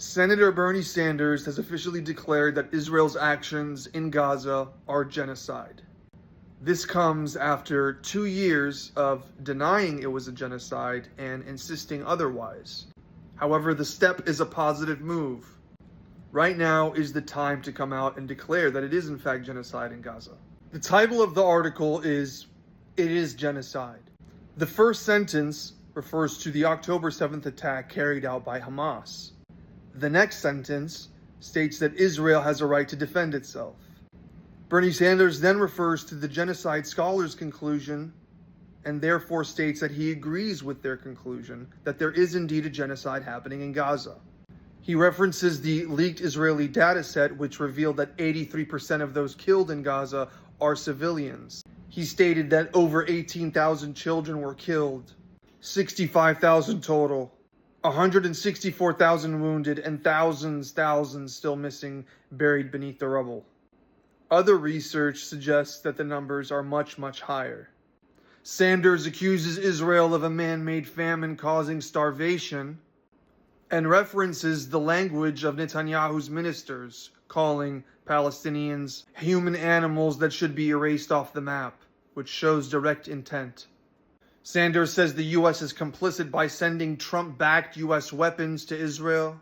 Senator Bernie Sanders has officially declared that Israel's actions in Gaza are genocide. This comes after 2 years of denying it was a genocide and insisting otherwise. However, the step is a positive move. Right now is the time to come out and declare that it is in fact genocide in Gaza. The title of the article is, "It is Genocide." The first sentence refers to the October 7th attack carried out by Hamas. The next sentence states that Israel has a right to defend itself. Bernie Sanders then refers to the genocide scholars' conclusion and therefore states that he agrees with their conclusion that there is indeed a genocide happening in Gaza. He references the leaked Israeli data set, which revealed that 83% of those killed in Gaza are civilians. He stated that over 18,000 children were killed, 65,000 total, 164,000 wounded, and thousands still missing, buried beneath the rubble. Other research suggests that the numbers are much higher. Sanders accuses Israel of a man-made famine causing starvation and references the language of Netanyahu's ministers, calling Palestinians human animals that should be erased off the map, which shows direct intent. Sanders says the U.S. is complicit by sending Trump-backed U.S. weapons to Israel.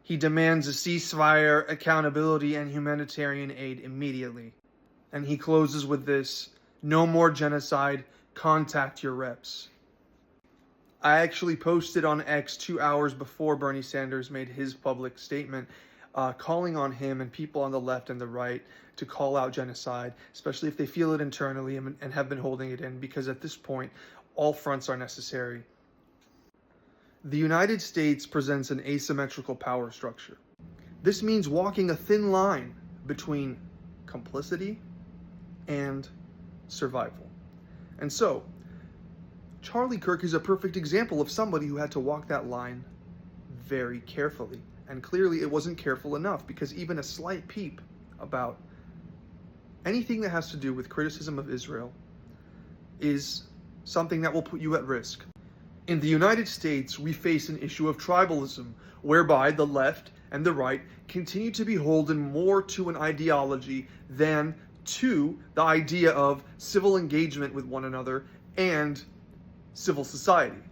He demands a ceasefire, accountability, and humanitarian aid immediately. And he closes with this: "No more genocide, contact your reps." I actually posted on X 2 hours before Bernie Sanders made his public statement, calling on him and people on the left and the right to call out genocide, especially if they feel it internally and have been holding it in, because at this point, all fronts are necessary. The United States presents an asymmetrical power structure. This means walking a thin line between complicity and survival. And so, Charlie Kirk is a perfect example of somebody who had to walk that line very carefully. And clearly it wasn't careful enough, because even a slight peep about anything that has to do with criticism of Israel is something that will put you at risk. In the United States, we face an issue of tribalism, whereby the left and the right continue to be beholden more to an ideology than to the idea of civil engagement with one another and civil society.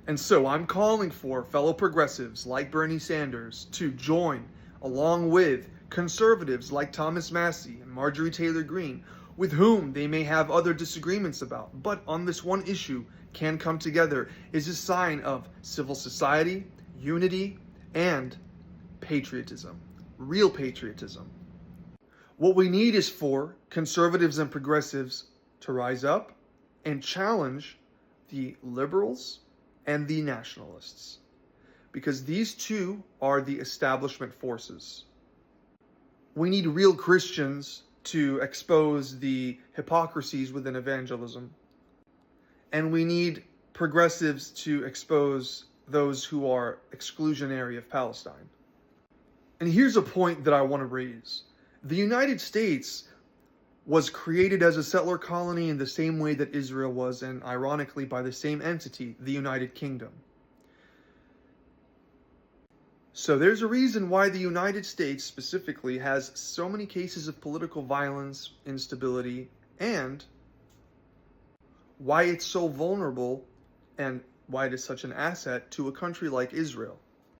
And so I'm calling for fellow progressives like Bernie Sanders to join, along with conservatives like Thomas Massie and Marjorie Taylor Greene, with whom they may have other disagreements about, but on this one issue can come together, is a sign of civil society, unity, and patriotism. Real patriotism. What we need is for conservatives and progressives to rise up and challenge the liberals and the nationalists, because these two are the establishment forces. We need real Christians to expose the hypocrisies within evangelism, and we need progressives to expose those who are exclusionary of Palestine. And here's a point that I want to raise. The United States was created as a settler colony in the same way that Israel was, and ironically by the same entity, the United Kingdom. So there's a reason why the United States specifically has so many cases of political violence, instability, and why it's so vulnerable and why it is such an asset to a country like Israel.